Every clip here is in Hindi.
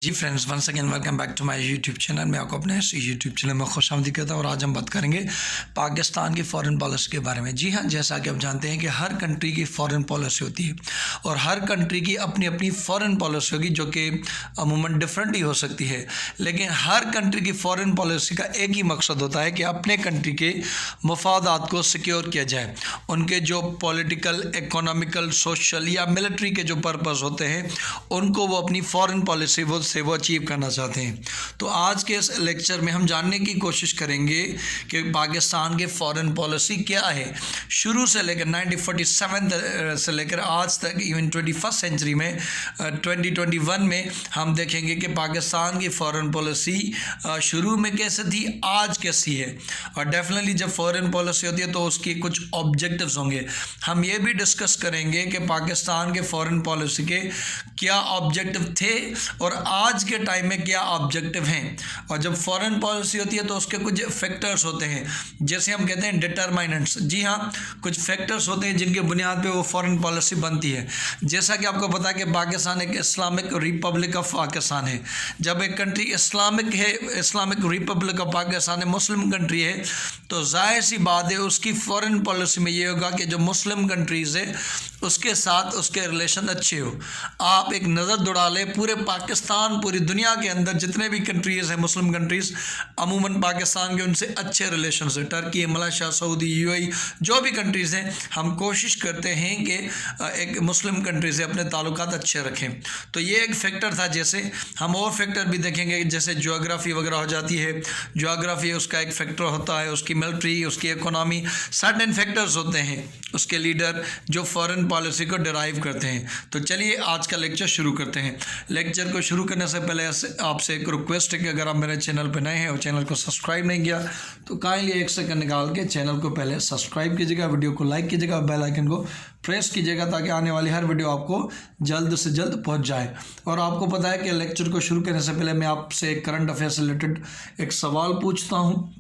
Ji friends, once again welcome back to my YouTube channel. मैं आपको अपने यूट्यूब चैनल में खुशामदीद करता हूँ और आज हम बात करेंगे पाकिस्तान की फ़ॉरेन पॉलिसी के बारे में। जी हाँ, जैसा कि आप जानते हैं कि हर कंट्री की फ़ॉरेन पॉलिसी होती है और हर कंट्री की अपनी अपनी फ़ॉरेन पॉलिसी होगी जो कि अमूमन डिफरेंट ही हो सकती है, लेकिन हर कंट्री की फ़ॉरेन पॉलिसी का एक ही मकसद होता है कि अपने कंट्री के मफादात को सिक्योर किया जाए। उनके जो पॉलिटिकल, इकोनॉमिकल, सोशल या मिलिट्री के जो पर्पज़ होते हैं उनको वो अपनी फ़ॉरेन पॉलिसी से वो अचीव करना चाहते हैं। तो आज के इस लेक्चर में हम जानने की कोशिश करेंगे कि पाकिस्तान के फ़ॉरेन पॉलिसी क्या है, शुरू से लेकर 1947 से लेकर आज तक, इवन 21st सेंचुरी में 2021 में हम देखेंगे कि पाकिस्तान की फ़ॉरेन पॉलिसी शुरू में कैसे थी, आज कैसी है। और डेफिनेटली जब फ़ॉरेन पॉलिसी होती है तो उसकी कुछ ऑब्जेक्टिव्स होंगे। हम ये भी डिस्कस करेंगे कि पाकिस्तान के फ़ॉरेन पॉलिसी के क्या ऑब्जेक्टिव थे और आज के टाइम में क्या ऑब्जेक्टिव हैं। और जब फॉरेन पॉलिसी होती है तो उसके कुछ फैक्टर्स होते हैं, जैसे हम कहते हैं डिटरमाइनेंट्स। जी हाँ, कुछ फैक्टर्स होते हैं जिनके बुनियाद पे वो फॉरेन पॉलिसी बनती है। जैसा कि आपको पता है कि पाकिस्तान एक इस्लामिक रिपब्लिक ऑफ पाकिस्तान है। जब एक कंट्री इस्लामिक है, इस्लामिक रिपब्लिक ऑफ पाकिस्तान है, मुस्लिम कंट्री है, तो जाहिर सी बात है उसकी फॉरेन पॉलिसी में ये होगा कि जो मुस्लिम कंट्रीज़ है उसके साथ उसके रिलेशन अच्छे हो। आप एक नज़र दौड़ा लें, पूरे पाकिस्तान, पूरी दुनिया के अंदर जितने भी कंट्रीज़ हैं मुस्लिम कंट्रीज़, अमूमन पाकिस्तान के उनसे अच्छे रिलेशन है। टर्की, मलेशिया, सऊदी, यूएई, जो भी कंट्रीज़ हैं, हम कोशिश करते हैं कि एक मुस्लिम कंट्री से अपने ताल्लुकात अच्छे रखें। तो ये एक फैक्टर था। जैसे हम और फैक्टर भी देखेंगे, जैसे ज्योग्राफी वगैरह हो जाती है। ज्योग्राफी उसका एक फैक्टर होता है, उसकी मिलिट्री, उसकी इकोनॉमी, सर्टेन फैक्टर्स होते हैं उसके लीडर जो फॉरेन पॉलिसी को डिराइव करते हैं। तो चलिए आज का लेक्चर शुरू करते हैं। लेक्चर को शुरू करने से पहले आपसे एक रिक्वेस्ट है कि अगर आप मेरे चैनल पर नए हैं और चैनल को सब्सक्राइब नहीं किया तो काइंडली 1 सेकंड निकाल के चैनल को पहले सब्सक्राइब कीजिएगा, वीडियो को लाइक कीजिएगा, बेल आइकन को प्रेस कीजिएगा ताकि आने वाली हर वीडियो आपको जल्द से जल्द पहुंच जाए। और आपको पता है कि लेक्चर को शुरू करने से पहले मैं आपसे करंट अफेयर से रिलेटेड एक सवाल पूछता हूँ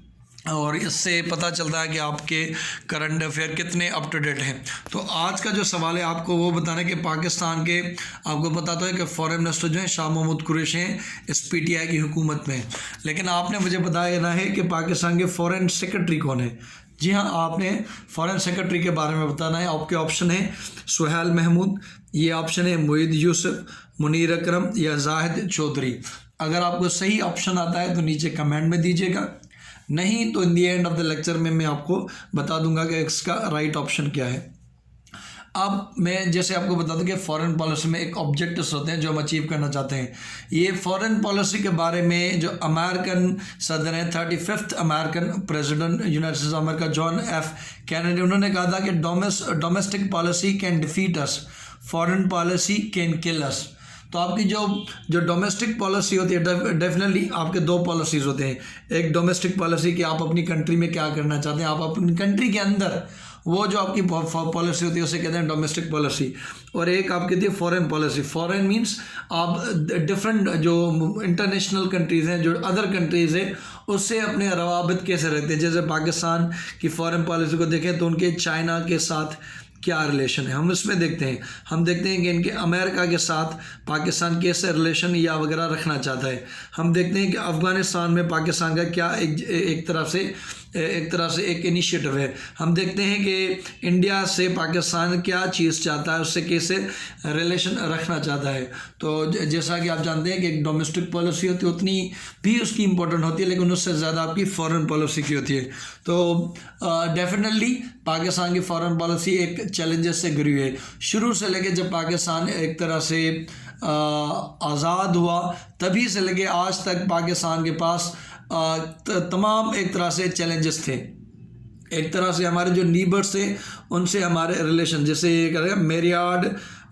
और इससे पता चलता है कि आपके करंट अफेयर कितने अप टू डेट हैं। तो आज का जो सवाल है आपको वो बताना है कि पाकिस्तान के, आपको पता तो है कि फॉरेन मिनिस्टर जो हैं शाह महमूद कुरैशी हैं, इस पीटीआई की हुकूमत में, लेकिन आपने मुझे बताना है कि पाकिस्तान के फॉरेन सेक्रेटरी कौन है। जी हाँ, आपने फॉरेन सेक्रेटरी के बारे में बताना है। आपके ऑप्शन है सुहेल महमूद, ये ऑप्शन है मुईद यूसुफ, मुनीर अकरम या जाहिद चौधरी। अगर आपको सही ऑप्शन आता है तो नीचे कमेंट में दीजिएगा, नहीं तो इन दी एंड ऑफ द लेक्चर में मैं आपको बता दूंगा कि इसका राइट ऑप्शन क्या है। अब मैं जैसे आपको बता दूं कि फॉरेन पॉलिसी में एक ऑब्जेक्टिव्स होते हैं जो हम अचीव करना चाहते हैं। ये फॉरेन पॉलिसी के बारे में जो अमेरिकन सदर हैं, 35th American president United States of America John F Kennedy, उन्होंने कहा था कि domestic policy can defeat us, foreign policy can kill us. तो आपकी जो डोमेस्टिक पॉलिसी होती है, डेफिनेटली आपके दो पॉलिसीज़ होते हैं। एक डोमेस्टिक पॉलिसी कि आप अपनी कंट्री में क्या करना चाहते हैं, आप अपनी कंट्री के अंदर वो जो आपकी पॉलिसी होती है उसे कहते हैं डोमेस्टिक पॉलिसी। और एक आपकी थी फॉरेन पॉलिसी। फॉरेन मींस आप डिफरेंट जो इंटरनेशनल कंट्रीज़ हैं, जो अदर कंट्रीज़ हैं, उससे अपने रवाबित कैसे रखते हैं। जैसे पाकिस्तान की फॉरेन पॉलिसी को देखें तो उनके चाइना के साथ क्या रिलेशन है, हम इसमें देखते हैं। हम देखते हैं कि इनके अमेरिका के साथ पाकिस्तान कैसे रिलेशन या वगैरह रखना चाहता है। हम देखते हैं कि अफ़गानिस्तान में पाकिस्तान का क्या एक तरह से एक इनिशिएटिव है। हम देखते हैं कि इंडिया से पाकिस्तान क्या चीज़ चाहता है, उससे कैसे रिलेशन रखना चाहता है। तो जैसा कि आप जानते हैं कि एक डोमेस्टिक पॉलिसी होती है, उतनी भी उसकी इम्पोर्टेंट होती है, लेकिन उससे ज़्यादा आपकी फॉरेन पॉलिसी की होती है। तो डेफिनेटली पाकिस्तान की फॉरेन पॉलिसी एक चैलेंजेस से घिरी हुई है। शुरू से लेके जब पाकिस्तान एक तरह से आज़ाद हुआ तभी से लेके आज तक पाकिस्तान के पास तमाम एक तरह से चैलेंजेस थे। एक तरह से हमारे जो नीबर्स थे उनसे हमारे रिलेशन, जैसे ये करेगा मेरियाड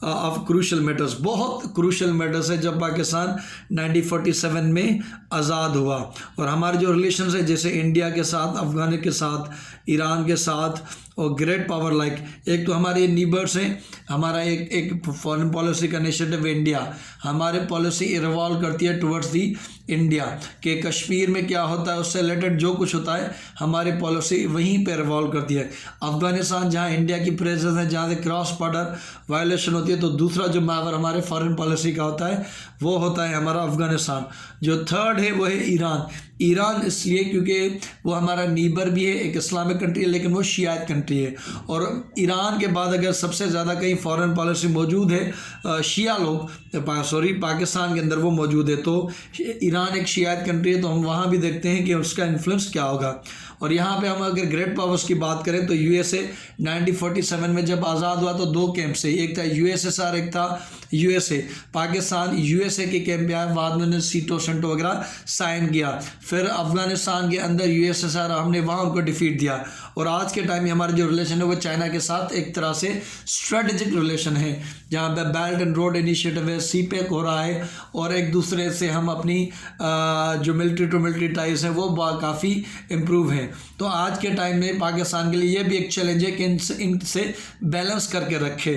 ऑफ क्रूशल मैटर्स, बहुत क्रूशल मैटर्स है जब पाकिस्तान 1947 में आज़ाद हुआ। और हमारे जो रिलेशन है जैसे इंडिया के साथ, अफ़गान के साथ, ईरान के साथ और ग्रेट पावर लाइक, एक तो हमारे नीबर्स हैं, हमारा एक फॉरेन पॉलिसी का इनिशिएटिव इंडिया, हमारे पॉलिसी इवॉल्व करती है टुवर्ड्स दी इंडिया के कश्मीर में क्या होता है उससे रिलेटेड जो कुछ होता है हमारी पॉलिसी वहीं पे रिवॉल्व करती है। अफगानिस्तान जहाँ इंडिया की प्रेजेंस है, जहाँ से क्रॉस बॉर्डर वायलेशन होती है, तो दूसरा जो मैवर हमारे फॉरेन पॉलिसी का होता है वो होता है हमारा अफगानिस्तान। जो थर्ड है वो है ईरान। ईरान इसलिए क्योंकि वो हमारा नीबर भी है, एक इस्लामिक कंट्री है, लेकिन वो शियात कंट्री है। और ईरान के बाद अगर सबसे ज़्यादा कहीं फॉरेन पॉलिसी मौजूद है शिया लोग पाकिस्तान के अंदर वो मौजूद है, तो ईरान एक शियात कंट्री है, तो हम वहाँ भी देखते हैं कि उसका इन्फ्लुएंस क्या होगा। और यहाँ पे हम अगर ग्रेट पावर्स की बात करें तो यूएसए 1947 में जब आज़ाद हुआ तो दो कैंप से, एक था यूएसएसआर, एक था यूएसए। पाकिस्तान यूएसए के कैंप में आया, बाद में सीटो सेंटो वगैरह साइन किया। फिर अफगानिस्तान के अंदर यूएसएसआर, हमने वहाँ उनको डिफीट दिया। और आज के टाइम में हमारे जो रिलेशन है वो चाइना के साथ एक तरह से स्ट्रेटेजिक रिलेशन है, जहाँ पे बेल्ट एंड रोड इनिशिएटिव है, सीपेक हो रहा है, और एक दूसरे से हम अपनी जो मिलिट्री टू मिलिट्री टाइज हैं वो काफ़ी इम्प्रूव है। तो आज के टाइम में पाकिस्तान के लिए ये भी एक चैलेंज है कि इनसे बैलेंस करके रखे,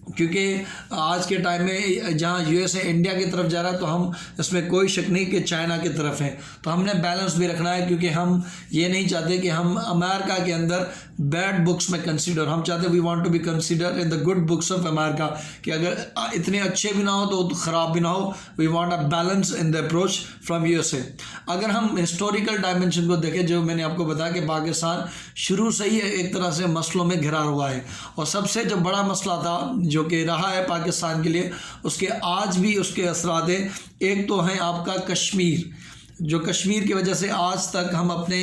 क्योंकि आज के टाइम में जहाँ यूएसए इंडिया की तरफ जा रहा है तो हम इसमें कोई शक नहीं कि चाइना की तरफ है, तो हमने बैलेंस भी रखना है, क्योंकि हम ये नहीं चाहते कि हम अमेरिका के अंदर बैड बुक्स में कंसीडर, हम चाहते we want to be consider in the good books of America, कि अगर इतने अच्छे भी ना हो तो ख़राब भी ना हो, we want a balance in the approach from USA. अगर हम हिस्टोरिकल डायमेंशन को देखें, जो मैंने आपको बताया कि पाकिस्तान शुरू से ही एक तरह से मसलों में घिरा हुआ है, और सबसे जो बड़ा मसला था जो कि रहा है पाकिस्तान के लिए, उसके आज भी उसके असरात हैं। एक तो है आपका कश्मीर, जो कश्मीर की वजह से आज तक हम अपने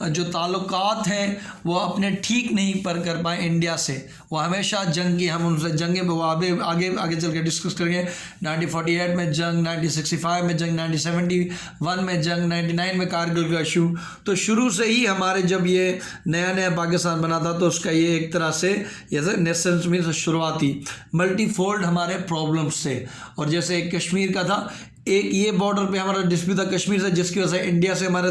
जो ताल्लुकात हैं वो अपने ठीक नहीं कर पाए इंडिया से। वो हमेशा जंग की, हम उनसे जंगे वो आगे चल के डिस्कस करेंगे। 1948 में जंग, 1965 में जंग, 1971 में जंग, 99 में कारगिल का इशू। तो शुरू से ही हमारे जब ये नया पाकिस्तान बना था तो उसका ये एक तरह से जैसे नेशंस में शुरुआती मल्टीफोल्ड हमारे प्रॉब्लम्स थे। और जैसे कश्मीर का था, एक ये बॉर्डर पे हमारा डिस्प्यूट था कश्मीर से, जिसकी वजह से इंडिया से हमारे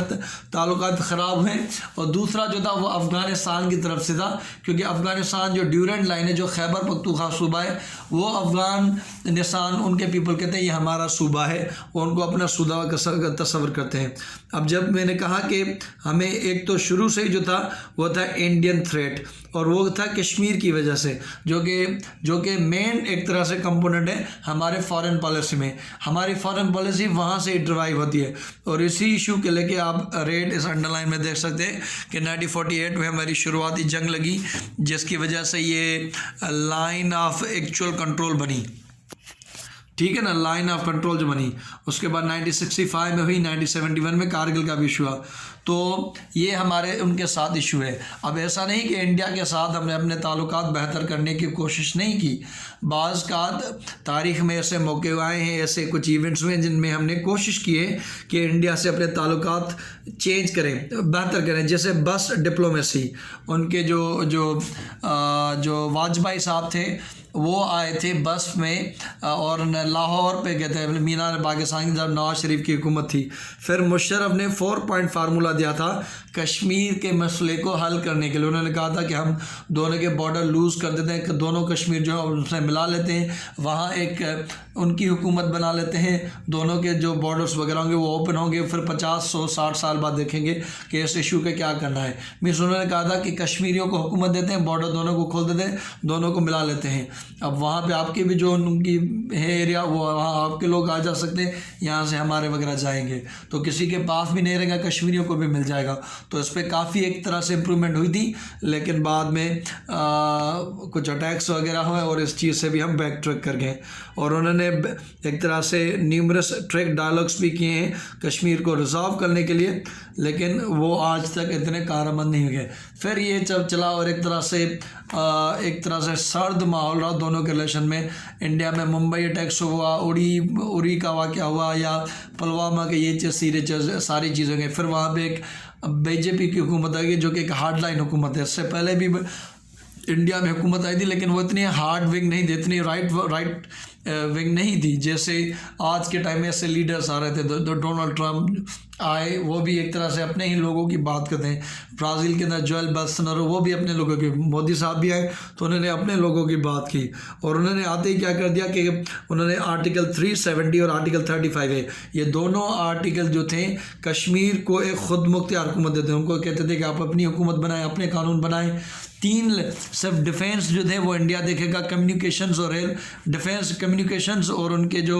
ताल्लुकात ख़राब हुए। और दूसरा जो था वो अफ़गानिस्तान की तरफ से था, क्योंकि अफ़गानिस्तान जो ड्यूरेंट लाइन है, जो खैबर पख्तूनख्वा सूबा है, वो अफ़गानिस्तान उनके पीपल कहते हैं ये हमारा सूबा है, वो उनको अपना सूबा का तस्वर करते हैं। अब जब मैंने कहा कि हमें एक तो शुरू से ही जो था वो था इंडियन थ्रेट, और वो था कश्मीर की वजह से, जो कि मेन एक तरह से कंपोनेंट है हमारे फॉरेन पॉलिसी में। हमारी फॉरेन पॉलिसी वहाँ से ड्राइव होती है। और इसी इशू के लेके आप रेट इस अंडरलाइन में देख सकते हैं कि 1948 में हमारी शुरुआती जंग लगी, जिसकी वजह से ये लाइन ऑफ एक्चुअल कंट्रोल बनी, ठीक है ना, लाइन ऑफ कंट्रोल जो बनी। उसके बाद 1965 में हुई, 1971 में कारगिल का भी इशू हुआ। तो ये हमारे उनके साथ इशू है। अब ऐसा नहीं कि इंडिया के साथ हमने अपने ताल्लुकात बेहतर करने की कोशिश नहीं की। बाज़ का तारीख़ में ऐसे मौके आए हैं, ऐसे कुछ इवेंट्स हुए जिनमें हमने कोशिश की है कि इंडिया से अपने ताल्लुकात चेंज करें, बेहतर करें। जैसे बस डिप्लोमेसी, उनके जो वाजपेयी साहब थे वो आए थे बस में, और लाहौर पे गए थे, मीनार पाकिस्तान की, जब नवाज शरीफ की हुकूमत थी। फिर मुशर्रफ ने 4 पॉइंट फार्मूला दिया था कश्मीर के मसले को हल करने के लिए। उन्होंने कहा था कि हम दोनों के बॉर्डर लूज़ कर देते हैं, दोनों कश्मीर जो है उनसे मिला लेते हैं, वहाँ एक उनकी हुकूमत बना लेते हैं, दोनों के जो बॉर्डर्स वगैरह होंगे वो ओपन होंगे, फिर 50, 100, 60 साल बाद देखेंगे कि इस इशू के क्या करना है। मीन्स उन्होंने कहा था कि कश्मीरियों को हुकूमत देते हैं, बॉर्डर दोनों को खोल देते हैं, दोनों को मिला लेते हैं। अब वहाँ पे आपके भी जो उनकी है एरिया, वो वहाँ आपके लोग आ जा सकते हैं, यहाँ से हमारे वगैरह जाएंगे, तो किसी के पास भी नहीं रहेगा, कश्मीरियों को भी मिल जाएगा। तो इस पर काफ़ी एक तरह से इम्प्रूवमेंट हुई थी, लेकिन बाद में कुछ अटैक्स वगैरह हुए और इस चीज़ से भी हम बैक ट्रैक कर गए। और उन्होंने एक तरह से न्यूमरस ट्रैक डायलॉग्स भी किए हैं कश्मीर को रिजॉल्व करने के लिए, लेकिन वो आज तक इतने कारआमद नहीं हुए। फिर ये चला और एक तरह से सर्द माहौल रहा दोनों के रिलेशन में। इंडिया में मुंबई अटैक्स हुआ, उरी का वाक़या हुआ, या पुलवामा के ये सारी चीज़ें गई। फिर वहाँ पे एक बीजेपी की हुकूमत आई जो कि एक हार्ड लाइन हुकूमत है। इससे पहले भी इंडिया में हुकूमत आई थी, लेकिन वो इतनी हार्ड विंग नहीं थी, इतनी राइट विंग नहीं थी जैसे आज के टाइम में ऐसे लीडर्स आ रहे थे। डोनाल्ड ट्रंप, आए वो भी एक तरह से अपने ही लोगों की बात करते हैं। ब्राज़ील के अंदर जोएल बोल्सोनारो वो भी अपने लोगों की, मोदी साहब भी आए तो उन्होंने अपने लोगों की बात की, और उन्होंने आते ही क्या कर दिया कि उन्होंने आर्टिकल 370 और आर्टिकल 35 है, ये दोनों आर्टिकल जो थे कश्मीर को एक खुद मुख्तियार हुकूमत देते हैं। उनको कहते थे कि आप अपनी हुकूमत बनाएं, अपने कानून बनाएं। सिर्फ डिफेंस जो थे वो इंडिया देखेगा, कम्युनिकेशंस और रेल डिफेंस कम्युनिकेशंस और उनके जो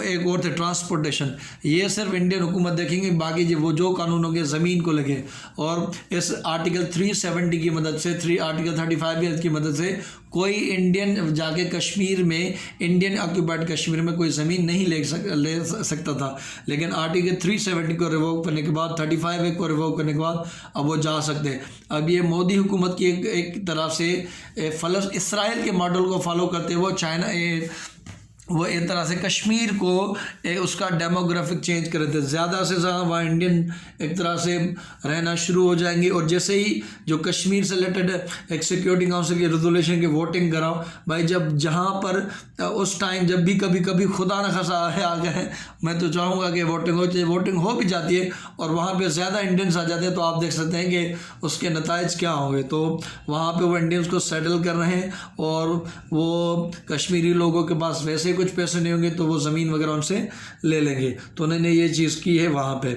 एक और थे ट्रांसपोर्टेशन, ये सिर्फ इंडियन हुकूमत देखेंगे। बाकी वो जो कानून होंगे ज़मीन को लगे। और इस आर्टिकल 370 की मदद से आर्टिकल 35 की मदद से कोई इंडियन जाके कश्मीर में, इंडियन ऑक्यूपाइड कश्मीर में कोई ज़मीन नहीं ले सकता था। लेकिन आर्टिकल 370 को रिवोक करने के बाद, 35 को रिवोक करने के बाद अब वो जा सकते। अब ये मोदी हुकूमत की एक तरह से इसराइल के मॉडल को फॉलो करते हुए वो एक तरह से कश्मीर को उसका डेमोग्राफिक चेंज कर देते, ज़्यादा से ज़्यादा वहाँ इंडियन एक तरह से रहना शुरू हो जाएंगे। और जैसे ही जो कश्मीर से रिलेटेड एक सिक्योरिटी काउंसिल की रेजोल्यूशन की वोटिंग कराओ भाई, जब जहाँ पर उस टाइम जब भी कभी खुदा न खसा आ गए, मैं तो चाहूँगा कि वोटिंग हो भी जाती है और वहाँ पर ज़्यादा इंडियंस आ जाते हैं, तो आप देख सकते हैं कि उसके नताइज क्या होंगे। तो वहाँ पर वो इंडियंस को सेटल कर रहे हैं और वो कश्मीरी लोगों के पास वैसे कुछ पैसे नहीं होंगे तो वो ज़मीन वगैरह उनसे ले लेंगे। तो उन्होंने ये चीज़ की है वहाँ पे।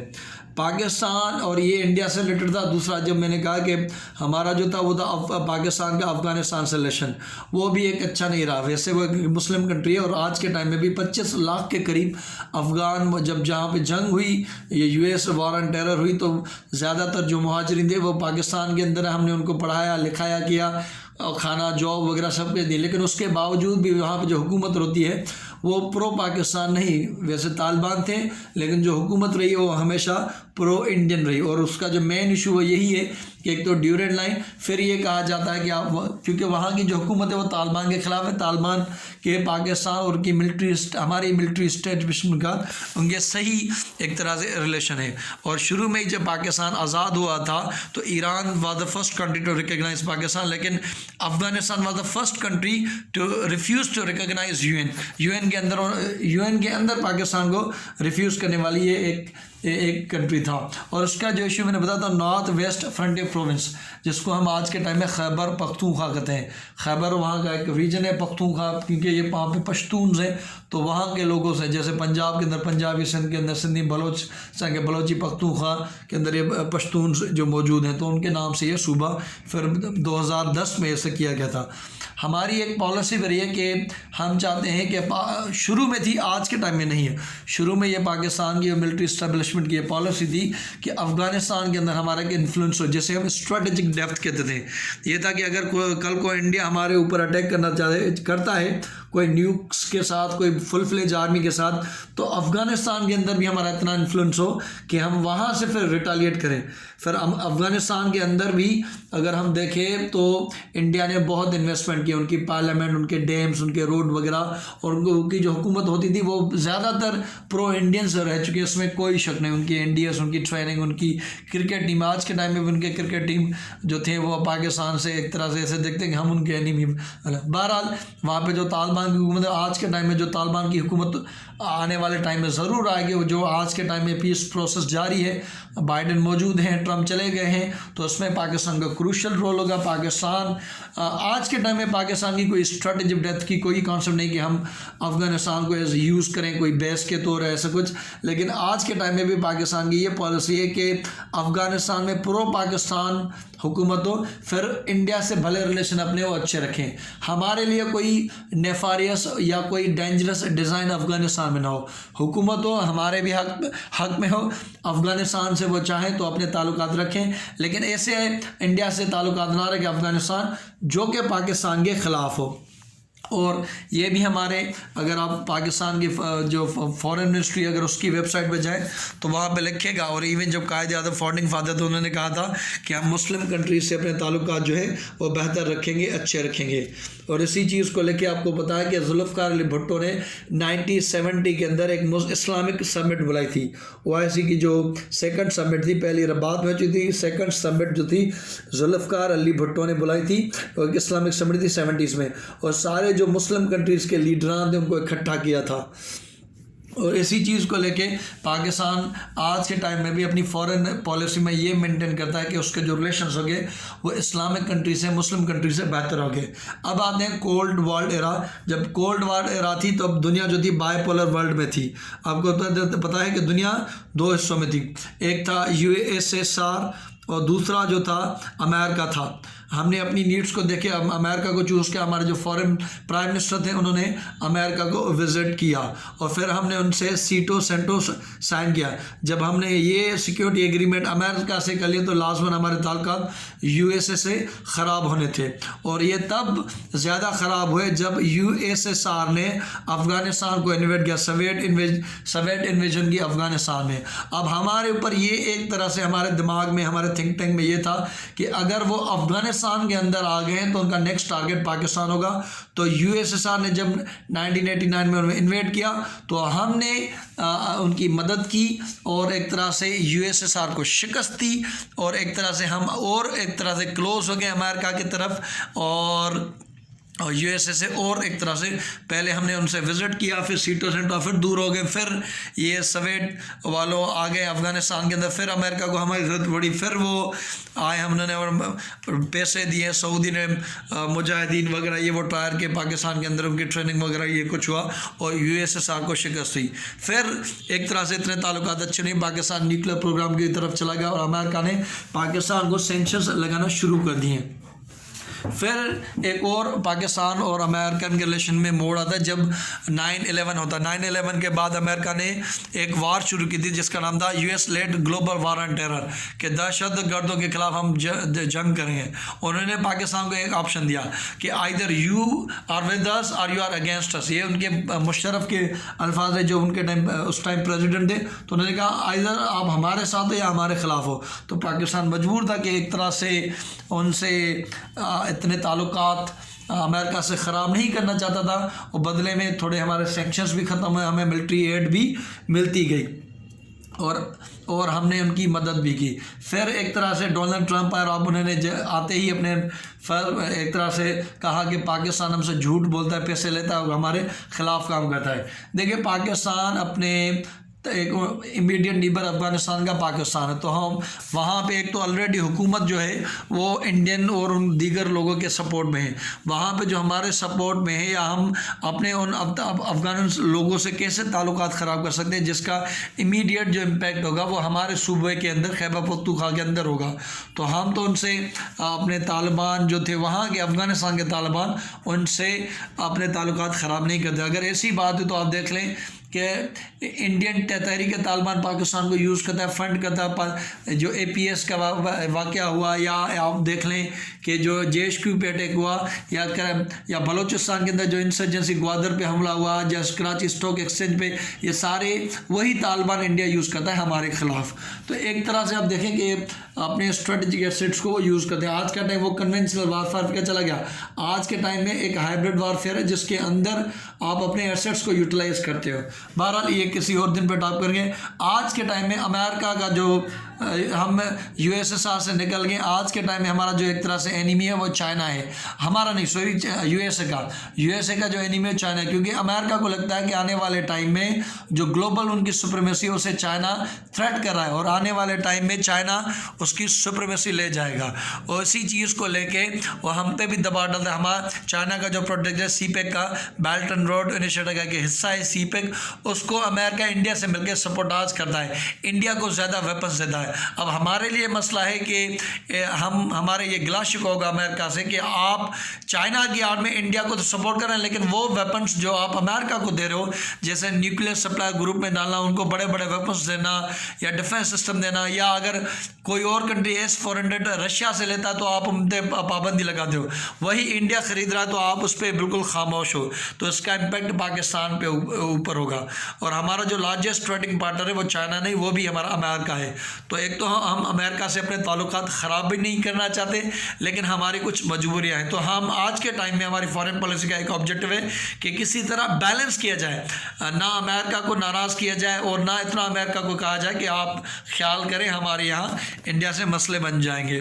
पाकिस्तान और ये इंडिया से रिलेटेड था। दूसरा, जब मैंने कहा कि हमारा जो था वो था पाकिस्तान का अफ़गानिस्तान से रिलेशन, वो भी एक अच्छा नहीं रहा। वैसे वो एक मुस्लिम कंट्री है और आज के टाइम में भी 25 लाख के करीब अफ़गान, जब जहाँ पे जंग हुई, ये US वॉर ऑन टेरर हुई, तो ज़्यादातर जो मुहाजिरीन थे वो पाकिस्तान के अंदर, हमने उनको पढ़ाया लिखाया किया और खाना जॉब वगैरह सब कुछ दी। लेकिन उसके बावजूद भी वहाँ पे जो हुकूमत होती है वो प्रो पाकिस्तान नहीं, वैसे तालिबान थे लेकिन जो हुकूमत रही है वो हमेशा प्रो इंडियन रही। और उसका जो मेन इशू वो यही है कि एक तो ड्यूरेंट लाइन, फिर ये कहा जाता है कि आप, क्योंकि वहाँ की जो हुकूमत है वो तालिबान के ख़िलाफ़ है, तालिबान के पाकिस्तान और की हमारी मिलिट्री एस्टेब्लिशमेंट का उनके सही एक तरह से रिलेशन है। और शुरू में जब पाकिस्तान आज़ाद हुआ था तो Iran was the first country to recognise Pakistan, लेकिन Afghanistan was the first country to refuse to recognise UN के अंदर पाकिस्तान को रिफ्यूज़ करने वाली ये एक कंट्री था। और उसका जो इशू मैंने बताया था नॉर्थ वेस्ट फ्रंटियर प्रोविंस, जिसको हम आज के टाइम में खैबर पख्तूनख्वा कहते हैं। खैबर वहाँ का एक रीजन है पख्तूनख्वा, क्योंकि ये वहाँ पे पश्तून हैं, तो वहाँ के लोगों से, जैसे पंजाब के अंदर पंजाबी, सिंध के अंदर सिंधी, बलोची पख्तूनख्वा के अंदर ये पश्तून जो मौजूद हैं, तो उनके नाम से ये सूबा फिर 2010 में ऐसे किया गया था। हमारी एक पॉलिसी भी रही है कि हम चाहते हैं कि शुरू में थी, आज के टाइम में नहीं है, शुरू में ये पाकिस्तान की मिलिट्री इस्टेब्लिशमेंट की पॉलिसी थी कि अफ़गानिस्तान के अंदर हमारा एक इन्फ्लुएंस हो, जैसे हम स्ट्रेटेजिक डेप्थ कहते थे। ये था कि अगर कल को इंडिया हमारे ऊपर अटैक करता है कोई न्यूक्स के साथ, कोई फुल फ्लेज आर्मी के साथ, तो अफ़गानिस्तान के अंदर भी हमारा इतना इन्फ्लुएंस हो कि हम वहाँ से फिर रिटालिएट करें। फिर हम अफ़गानिस्तान के अंदर भी अगर हम देखें तो इंडिया ने बहुत इन्वेस्टमेंट किया, उनकी पार्लियामेंट, उनके डैम्स, उनके रोड वगैरह, और उनकी जो हुकूमत होती थी वो ज़्यादातर प्रो इंडियंस रह चुकी है, इसमें कोई शक नहीं। उनकी NDS, उनकी ट्रेनिंग, उनकी क्रिकेट टीम, आज के टाइम में भी उनके क्रिकेट टीम जो थे वो पाकिस्तान से एक तरह से ऐसे देखते हैं कि हम उनके एनिमी। बहरहाल वहाँ पर जो तालिबान की हुकूमत, आज के टाइम में जो तालिबान की हुकूमत आने वाले टाइम में ज़रूर आएगी, जो आज के टाइम में पीस प्रोसेस जारी है, बाइडेन मौजूद हैं, ट्रम्प चले गए हैं, तो उसमें पाकिस्तान का क्रूशल रोल होगा। पाकिस्तान आज के टाइम में पाकिस्तान की कोई स्ट्रेटेजिक डेप्थ की कोई कॉन्सेप्ट नहीं कि हम अफ़गानिस्तान को एज यूज़ करें कोई बेस के तौर ऐसा कुछ, लेकिन आज के टाइम में भी पाकिस्तान की ये पॉलिसी है कि अफ़गानिस्तान में प्रो पाकिस्तान हुकूमत हो, फिर इंडिया से भले रिलेशन अपने वो अच्छे रखें। हमारे लिए कोई नेफारियस या कोई डेंजरस डिज़ाइन अफ़गानिस्तान में ना हो, हुकूमत हो हमारे भी हक में हो, अफ़गानिस्तान से वो चाहें तो अपने ताल्लुकात रखें, लेकिन ऐसे इंडिया से ताल्लुकात ना रखें अफ़गानिस्तान जो कि पाकिस्तान के ख़िलाफ़ हो। और ये भी हमारे, अगर आप पाकिस्तान की जो फॉरेन मिनिस्ट्री अगर उसकी वेबसाइट पे जाएं तो वहाँ पे लिखेगा, और इवन जब कायद-ए-आज़म फाउंडिंग फादर तो उन्होंने कहा था कि हम मुस्लिम कंट्रीज से अपने ताल्लुकात जो है वो बेहतर रखेंगे, अच्छे रखेंगे। और इसी चीज़ को लेके आपको पता है कि जुल्फ़िकार अली भुट्टो ने 1970 के अंदर एक इस्लामिक समिट बुलाई थी। OIC की जो सेकंड समिट थी, पहली रबात में हुई थी, सेकंड समिट जो थी जुल्फ़िकार अली भुट्टो ने बुलाई थी, और इस्लामिक समिट थी 70s में, और सारे जो मुस्लिम कंट्रीज़ के लीडरान थे उनको इकट्ठा किया था। और इसी चीज़ को लेके पाकिस्तान आज के टाइम में भी अपनी फॉरेन पॉलिसी में ये मेंटेन करता है कि उसके जो रिलेशंस होंगे वो इस्लामिक कंट्री से, मुस्लिम कंट्री से बेहतर होंगे। अब आते हैं कोल्ड वॉर एरा। जब कोल्ड वॉर एरा थी तो अब दुनिया जो थी बाइपोलर वर्ल्ड में थी। आपको पता है कि दुनिया दो हिस्सों में थी, एक था USSR और दूसरा जो था अमेरिका था। हमने अपनी नीड्स को देखे अमेरिका को चूज़ किया। हमारे जो फॉरेन प्राइम मिनिस्टर थे उन्होंने अमेरिका को विज़िट किया और फिर हमने उनसे सीटो सेंटो साइन किया। जब हमने ये सिक्योरिटी एग्रीमेंट अमेरिका से कर लिया तो लाजमन हमारे ताल्लुकात USA से ख़राब होने थे, और ये तब ज़्यादा ख़राब हुए जब USSR ने अफ़गानिस्तान को इन्वेट किया, सोवियत इन्वेजन की अफ़गानिस्तान में। अब हमारे ऊपर ये एक तरह से हमारे दिमाग में, हमारे थिंक टैंक में ये था कि अगर वो अफ़गानिस्तान के अंदर आ गए हैं तो उनका नेक्स्ट टारगेट पाकिस्तान होगा। तो USSR ने जब 1989 में उन्हें इन्वेट किया तो हमने उनकी मदद की और एक तरह से USSR को शिकस्त दी, और एक तरह से हम और एक तरह से क्लोज हो गए अमेरिका की तरफ और USA से, और एक तरह से पहले हमने उनसे विज़िट किया, फिर सीटो सेंटो, फिर दूर हो गए, फिर ये सोवियत वालों आ गए अफ़गानिस्तान के अंदर, फिर अमेरिका को हमारी ज़रूरत पड़ी, फिर वो आए, हमने पैसे दिए, सऊदी ने मुजाहिदीन वगैरह ये वो टायर के पाकिस्तान के अंदर उनकी ट्रेनिंग वगैरह ये कुछ हुआ और USSR को शिकस्त हुई। फिर एक तरह से इतने ताल्लुकात अच्छे नहीं, पाकिस्तान न्यूक्लियर प्रोग्राम की तरफ चला गया और अमेरिका ने पाकिस्तान को सैंक्शंस लगाना शुरू कर दिए। फिर एक और पाकिस्तान और अमेरिकन के रिलेशन में मोड़ आता है जब 9/11 होता है। 9/11 के बाद अमेरिका ने एक वार शुरू की थी जिसका नाम था US led global war on terror, कि दहशत गर्दों के खिलाफ हम जंग करेंगे। उन्होंने पाकिस्तान को एक ऑप्शन दिया कि either you are with us और यू आर अगेंस्ट अस। ये उनके मुशर्रफ के अल्फाज है जो उनके टाइम उस टाइम प्रेसिडेंट थे। तो उन्होंने कहा आइदर आप हमारे साथ हो या हमारे खिलाफ हो। तो पाकिस्तान मजबूर था कि एक तरह से उनसे इतने ताल्लुकात अमेरिका से ख़राब नहीं करना चाहता था, और बदले में थोड़े हमारे सैंक्शंस भी ख़त्म हुए, हमें मिलिट्री एड भी मिलती गई और हमने उनकी मदद भी की। फिर एक तरह से डोनाल्ड ट्रंप आए, अब उन्होंने आते ही अपने एक तरह से कहा कि पाकिस्तान हमसे झूठ बोलता है, पैसे लेता है और हमारे ख़िलाफ़ काम करता है। देखिए पाकिस्तान अपने एक इमीडिएट नीबर अफ़गानिस्तान का पाकिस्तान है, तो हम वहाँ पे एक तो ऑलरेडी हुकूमत जो है वो इंडियन और उन दीगर लोगों के सपोर्ट में है। वहाँ पे जो हमारे सपोर्ट में है, या हम अपने उन अफ़गान लोगों से कैसे ताल्लुकात ख़राब कर सकते हैं जिसका इमीडिएट जो इम्पेक्ट होगा वो हमारे सूबे के अंदर खैबर पख्तूनख्वा के अंदर होगा। तो हम तो उनसे अपने तालिबान जो थे वहाँ के अफ़गानिस्तान के तालिबान, उनसे अपने ताल्लुकात ख़राब नहीं करते। अगर ऐसी बात है तो आप देख लें कि इंडियन तहरीक तालिबान पाकिस्तान को यूज़ करता है, फंड करता है। जो APS का वाक़या हुआ, या आप देख लें कि जो JHQ पे अटैक हुआ, या बलूचिस्तान के अंदर जो इंसर्जेंसी ग्वादर पे हमला हुआ, या कराची स्टॉक एक्सचेंज पे, ये सारे वही तालिबान इंडिया यूज़ करता है हमारे ख़िलाफ़। तो एक तरह से आप देखें कि अपने स्ट्रेटजिक एसेट्स को वो यूज़ करते हैं। आज का टाइम वो कन्वेंशनल वारफेयर का चला गया, आज के टाइम में एक हाइब्रिड वारफेयर है जिसके अंदर आप अपने एसेट्स को यूटिलाइज करते हो। बहरहाल ये किसी और दिन पे टॉप करेंगे। आज के टाइम में अमेरिका का जो हम USSR से निकल गए, आज के टाइम में हमारा जो एक तरह से एनिमी है वो चाइना है। हमारा नहीं, सॉरी USA का जो एनिमी है चाइना है, क्योंकि अमेरिका को लगता है कि आने वाले टाइम में जो ग्लोबल उनकी सुप्रीमेसी उसे चाइना थ्रेट कर रहा है, और आने वाले टाइम में चाइना उसकी सुप्रीमेसी ले जाएगा। और इसी चीज़ को लेके वो हम पे भी दबाव डालता है। हमारा चाइना का जो प्रोजेक्ट है CPEC का, बेल्ट एंड रोड इनिशिएटिव का हिस्सा है CPEC, उसको अमेरिका इंडिया से मिलकर सपोर्टाज करता है, इंडिया को ज़्यादा वेपन्स देता है। अब हमारे लिए मसला है कि हमारे ये गिला शिकवा होगा अमेरिका से कि आप चाइना की आड़ में इंडिया को तो सपोर्ट कर रहे हैं, लेकिन वो वेपन्स जो आप अमेरिका को दे रहे हो, जैसे न्यूक्लियर सप्लाई ग्रुप में डालना, उनको बड़े बड़े वेपन्स देना, या डिफेंस सिस्टम देना, या अगर कोई और कंट्री S-400 रशिया से लेता है तो आप उन पर पाबंदी लगा दो, वही इंडिया ख़रीद रहा है तो आप उस पर बिल्कुल खामोश हो, तो इसका इम्पेक्ट पाकिस्तान पे ऊपर होगा। और हमारा जो लार्जेस्ट ट्रेडिंग पार्टनर है वो चाइना नहीं, वो भी हमारा अमेरिका है। तो एक तो हम अमेरिका से अपने ताल्लुकात ख़राब भी नहीं करना चाहते, लेकिन हमारी कुछ मजबूरियाँ हैं। तो हम आज के टाइम में हमारी फॉरेन पॉलिसी का एक ऑब्जेक्टिव है कि किसी तरह बैलेंस किया जाए, ना अमेरिका को नाराज़ किया जाए और ना इतना अमेरिका को कहा जाए कि आप ख्याल करें हमारे यहाँ इंडिया से मसले बन जाएंगे।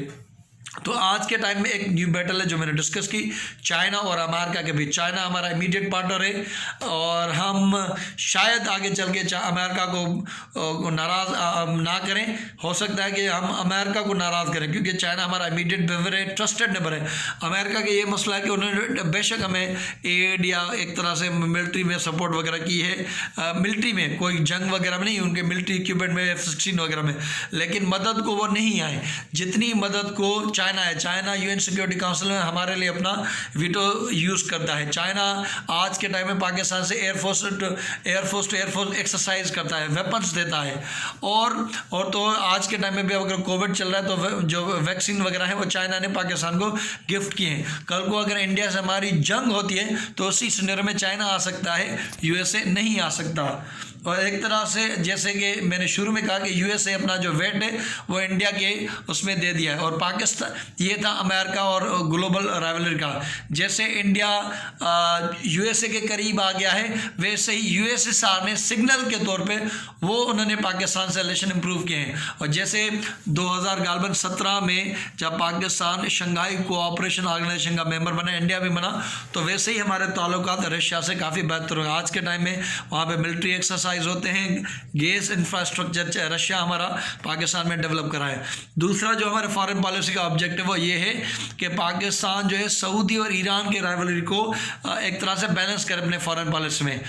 तो आज के टाइम में एक न्यू बैटल है जो मैंने डिस्कस की, चाइना और अमेरिका के बीच। चाइना हमारा इमीडिएट पार्टनर है और हम शायद आगे चल के अमेरिका को नाराज़ ना करें। हो सकता है कि हम अमेरिका को नाराज़ करें क्योंकि चाइना हमारा इमीडिएट नेबर है, ट्रस्टेड नेबर है। अमेरिका का ये मसला है कि उन्होंने बेशक हमें एड या एक तरह से मिलिट्री में सपोर्ट वगैरह की है, मिलिट्री में कोई जंग वगैरह में नहीं, उनके मिलिट्री इक्विपमेंट में F-16 वगैरह में, लेकिन मदद को वो नहीं आए जितनी मदद को चाइना है। चाइना यूएन सिक्योरिटी काउंसिल में हमारे लिए अपना वीटो यूज़ करता है। चाइना आज के टाइम में पाकिस्तान से एयरफोर्स टू एयरफोर्स एक्सरसाइज करता है, वेपन्स देता है। और तो आज के टाइम में भी अगर कोविड चल रहा है तो जो वैक्सीन वगैरह है वो चाइना ने पाकिस्तान को गिफ्ट किए हैं। कल को अगर इंडिया से हमारी जंग होती है तो उसी सिनेरियो में चाइना आ सकता है, यूएसए नहीं आ सकता। और एक तरह से जैसे कि मैंने शुरू में कहा कि यूएसए अपना जो वेट है वो इंडिया के उसमें दे दिया है, और पाकिस्तान ये था अमेरिका और ग्लोबल राइवलरी का। जैसे इंडिया यूएसए के करीब आ गया है वैसे ही यूएसएसआर ने सिग्नल के तौर पे वो उन्होंने पाकिस्तान से रिलेशन इंप्रूव किए हैं। और जैसे 2017 में जब पाकिस्तान शंघाई कोऑपरेशन ऑर्गेनाइजेशन का मेंबर बना, इंडिया भी बना, तो वैसे ही हमारे ताल्लुकात रशिया से काफ़ी बेहतर हुए। आज के टाइम में वहाँ पे मिलिट्री एक्सरसाइज होते हैं, गैस इंफ्रास्ट्रक्चर रशिया हमारा पाकिस्तान में डेवलप करा है। दूसरा जो हमारे फॉरेन पॉलिसी का ऑब्जेक्टिव वो ये है कि पाकिस्तान जो है सऊदी और ईरान के राइवलरी को एक तरह से बैलेंस करे अपने फॉरेन पॉलिसी में।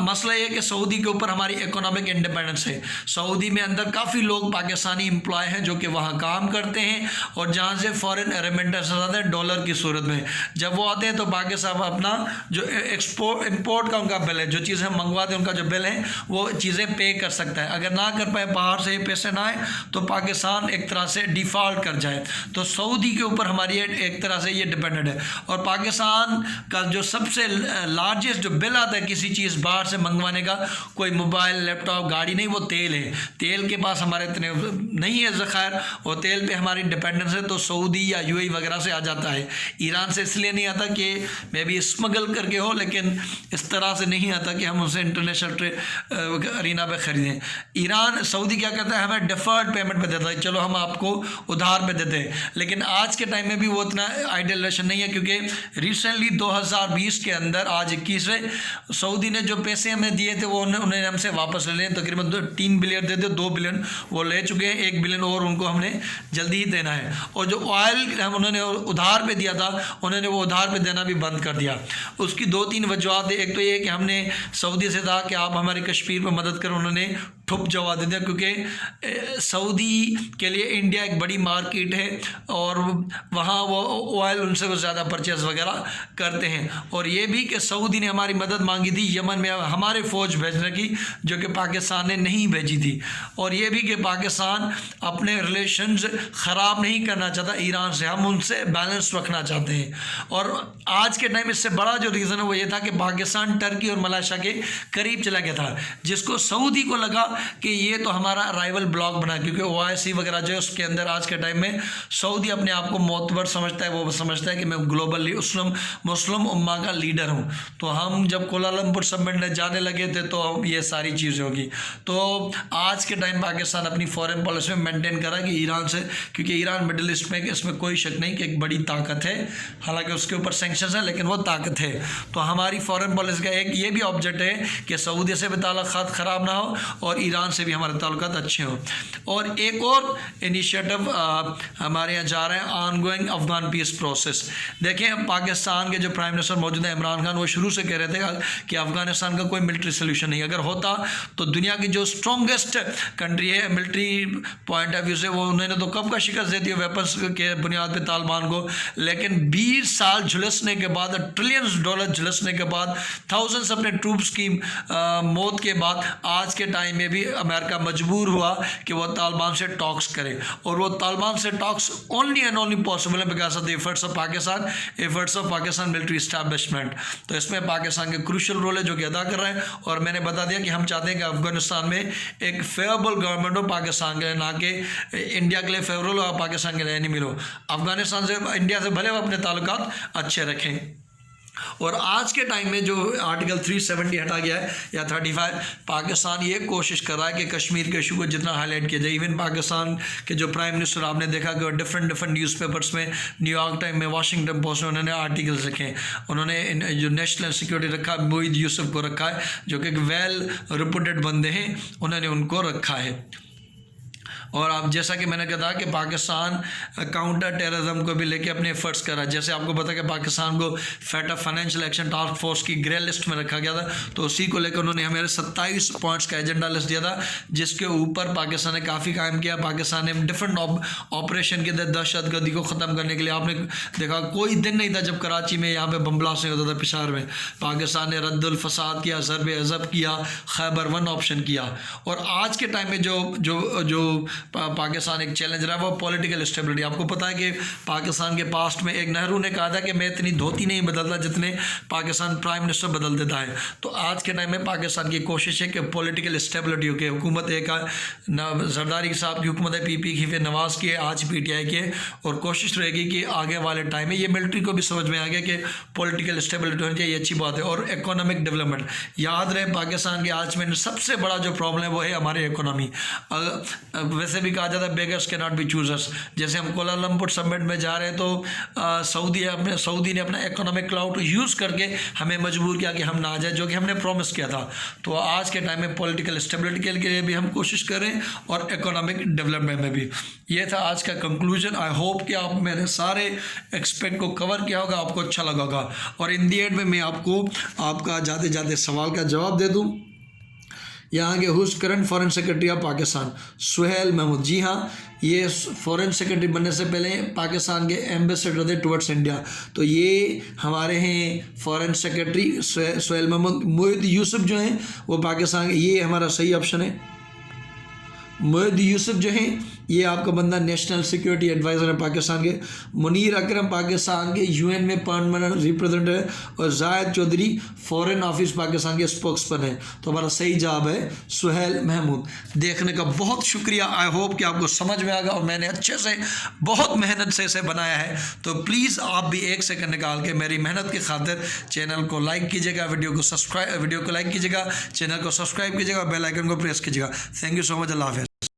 मसला ये है कि सऊदी के ऊपर हमारी इकोनॉमिक इंडिपेंडेंस है। सऊदी में अंदर काफ़ी लोग पाकिस्तानी एम्प्लॉय हैं जो कि वहाँ काम करते हैं और जहाँ से फॉरेन रेमिटेंस आते हैं डॉलर की सूरत में। जब वो आते हैं तो पाकिस्तान अपना जो एक्सपोर्ट इम्पोर्ट का उनका बिल है, जो चीज़ें हम मंगवाते हैं उनका जो बिल है वो चीज़ें पे कर सकता है। अगर ना कर पाए, बाहर से पैसे ना आए तो पाकिस्तान एक तरह से डिफ़ॉल्ट कर जाए। तो सऊदी के ऊपर हमारी एक तरह से ये डिपेंडेंट है। और पाकिस्तान का जो सबसे लार्जेस्ट जो बिल आता है किसी चीज़ बाहर से मंगवाने का, कोई मोबाइल लैपटॉप गाड़ी नहीं, वो तेल है। तेल के पास हमारे इतने नहीं है ज़खायर, और तेल पे हमारी डिपेंडेंस है तो सऊदी या यूएई वगैरह से आ जाता है। ईरान से इसलिए नहीं आता कि मे भी स्मगल करके हो, लेकिन इस तरह से नहीं आता कि हम उसे इंटरनेशनल अरीना पे ख़रीदें। ईरान सऊदी क्या करता है, हमें डिफर्ड पेमेंट पे देता है, चलो हम आपको उधार पे देते हैं। लेकिन आज के टाइम में भी वो इतना आइडियल रिलेशन नहीं है क्योंकि रिसेंटली 2020 के अंदर आज 21वें सऊदी ने जो पैसे हमें दिए थे वो उन्होंने हमसे वापस ले लिए। तकरीबन 3 बिलियन देते, 2 बिलियन वो ले चुके हैं, 1 बिलियन और उनको हमने जल्दी ही देना है। और जो ऑयल हम उन्होंने उधार पे दिया था उन्होंने वो उधार पे देना भी बंद कर दिया। उसकी 2-3 वजूहत है। एक तो ये कि हमने सऊदी से कहा कि आप हमारी कश्मीर पर मदद करो, उन्होंने ठुप जवाब दे दिया क्योंकि सऊदी के लिए इंडिया एक बड़ी मार्केट है और वहाँ वो ऑयल उनसे वो ज़्यादा परचेज़ वगैरह करते हैं। और ये भी कि सऊदी ने हमारी मदद मांगी थी यमन में हमारे फ़ौज भेजने की, जो कि पाकिस्तान ने नहीं भेजी थी। और ये भी कि पाकिस्तान अपने रिलेशंस ख़राब नहीं करना चाहता ईरान से, हम उनसे बैलेंस रखना चाहते हैं। और आज के टाइम इससे बड़ा जो रीज़न है वो ये था कि पाकिस्तान टर्की और मलेशिया के करीब चला गया था, जिसको सऊदी को लगा कि ये तो हमारा राइवल ब्लॉक बना, क्योंकि ओआईसी वगैरह जो है उसके अंदर आज के टाइम में सऊदी अपने आप को मोतबर समझता है। वो समझता है कि मैं ग्लोबल मुस्लिम उम्मा का लीडर हूँ। तो हम जब कोलालमपुर समिट में जाने लगे थे तो ये सारी चीज़ें होगी। तो आज के टाइम पाकिस्तान अपनी फॉरेन पॉलिसी में मेंटेन करा कि ईरान से, क्योंकि ईरान मिडिल ईस्ट में इसमें कोई शक नहीं कि एक बड़ी ताकत है, हालांकि उसके ऊपर सैंक्शंस है लेकिन वो ताकत है। तो हमारी फॉरेन पॉलिसी का एक ये भी ऑब्जेक्ट है कि सऊदी से भी ताल्लुकात ख़राब ना हो और ईरान से भी हमारे ताल्लुकात अच्छे हों। और एक और इनिशिएटिव हमारे यहाँ जा रहे हैं, ऑनगोइंग अफगान पीस प्रोसेस। देखें पाकिस्तान के जो प्राइम मिनिस्टर मौजूद है इमरान खान, वो शुरू से कह रहे थे कि अफगानिस्तान का कोई मिलिट्री सोल्यूशन नहीं, अगर होता तो दुनिया की जो स्ट्रॉन्गेस्ट कंट्री है मिलिट्री पॉइंट ऑफ व्यू से, वो उन्होंने तो कब का शिकस्त दे दी वेपन्स के बुनियाद पे तालिबान को। लेकिन 20 साल झुलसने के बाद, ट्रिलियंस डॉलर झुलसने के बाद, थाउजेंड्स अपने ट्रूप्स की मौत के बाद आज के टाइम में भी अमेरिका मजबूर हुआ कि वो तालिबान से टॉक्स करे। और वो तालिबान से talks only and only possible है because of the efforts of Pakistan military establishment. तो इसमें पाकिस्तान के क्रूशल रोल है जो कि अदा कर रहे हैं। और मैंने बता दिया कि हम चाहते हैं कि अफगानिस्तान में एक फेवरेबल गवर्नमेंट हो पाकिस्तान के लिए, ना कि इंडिया के लिए फेवरेबल हो पाकिस्तान के लिए एनिमी हो। अफगानिस्तान से, इंडिया से भले वो अपने ताल्लुकात अच्छे रखें। और आज के टाइम में जो आर्टिकल 370 हटा गया है या 35, पाकिस्तान ये कोशिश कर रहा है कि कश्मीर के इशू को जितना हाईलाइट किया जाए। इवन पाकिस्तान के जो प्राइम मिनिस्टर आपने देखा कि डिफरेंट न्यूज़पेपर्स में, न्यूयॉर्क टाइम में, वाशिंगटन पोस्ट में उन्होंने आर्टिकल्स रखे हैं। उन्होंने जो नेशनल सिक्योरिटी रखा मोईद यूसुफ को रखा है, जो कि एक वेल रिपोर्टेड बंदे हैं, उन्होंने उनको रखा है। और आप जैसा कि मैंने कहा कि पाकिस्तान काउंटर टेररिज्म को भी लेके अपने एफर्ट्स कर रहा है। जैसे आपको पता है कि पाकिस्तान को फेटा फाइनेंशियल एक्शन टास्क फोर्स की ग्रे लिस्ट में रखा गया था, तो उसी को लेकर उन्होंने हमें 27 पॉइंट्स का एजेंडा लिस्ट दिया था, जिसके ऊपर पाकिस्तान ने काफ़ी काम किया। पाकिस्तान ने डिफरेंट ऑपरेशन के अंदर दहशतगर्दी को ख़त्म करने के लिए, आपने देखा कोई दिन नहीं था जब कराची में यहाँ पे बम ब्लास्ट नहीं होता था। पेशावर में पाकिस्तान ने रद्दुल फसाद किया, ज़रब अज़ब किया, खैबर 1 ऑप्शन किया। और आज के टाइम में जो पाकिस्तान एक चैलेंज रहा है वो पॉलिटिकल स्टेबिलिटी। आपको पता है कि पाकिस्तान के पास्ट में एक नेहरू ने कहा था कि मैं इतनी धोती नहीं बदलता जितने पाकिस्तान प्राइम मिनिस्टर बदल देता है। तो आज के टाइम में पाकिस्तान की कोशिश है कि पॉलिटिकल स्टेबिलिटी हो, कि हुकूमत एक जरदारी साहब की हुकूमत है, पीपी की, फिर नवाज़ की है, आज पीटीआई की है। और कोशिश रहेगी कि आगे वाले टाइम में ये मिलिट्री को भी समझ में आ गया कि पॉलिटिकल स्टेबिलिटी होनी चाहिए, अच्छी बात है। और इकोनॉमिक डेवलपमेंट, याद रहे पाकिस्तान के आज में सबसे बड़ा जो प्रॉब्लम है वो है हमारी इकोनॉमी। वैसे भी कहा जाता है बेगर्स के नॉट बी चूजर्स। जैसे हम कोलालमपुर समिट में जा रहे हैं तो सऊदी ने अपना इकोनॉमिक क्लाउड यूज़ करके हमें मजबूर किया कि हम ना आ जाए, जो कि हमने प्रॉमिस किया था। तो आज के टाइम में पॉलिटिकल स्टेबिलिटी के लिए भी हम कोशिश करें और इकोनॉमिक डेवलपमेंट में भी। ये था आज का कंक्लूजन। आई होप कि आप मेरे सारे एक्सपेक्ट को कवर किया होगा, आपको अच्छा लगा होगा। और इन दी एंड में मैं आपको आपका जाते जाते सवाल का जवाब दे दूँ। यहाँ के who's current foreign secretary of Pakistan, Sohail Mahmood. जी हाँ, ये फॉरेन सेक्रेटरी बनने से पहले पाकिस्तान के एम्बेसडर थे टुवर्ड्स इंडिया। तो ये हमारे हैं फॉरेन सेक्रेटरी सुहेल महमूद। मोईद यूसुफ जो हैं वो पाकिस्तान के, ये हमारा सही ऑप्शन है। मोईद यूसुफ जो हैं ये आपका बंदा नेशनल सिक्योरिटी एडवाइज़र है पाकिस्तान के। मुनीर अकरम पाकिस्तान के यूएन में परमानेंट रिप्रेजेंटेटिव है। और जायद चौधरी फॉरेन ऑफिस पाकिस्तान के स्पोक्सपर्सन है। तो हमारा सही जवाब है सुहेल महमूद। देखने का बहुत शुक्रिया। आई होप कि आपको समझ में आएगा और मैंने अच्छे से बहुत मेहनत से इसे बनाया है। तो प्लीज़ आप भी 1 सेकंड निकाल के मेरी मेहनत की खातिर चैनल को लाइक कीजिएगा, वीडियो को लाइक कीजिएगा, चैनल को सब्सक्राइब कीजिएगा, बेल आइकन को प्रेस कीजिएगा। Thank you so much. अल्लाह हाफ़िज़।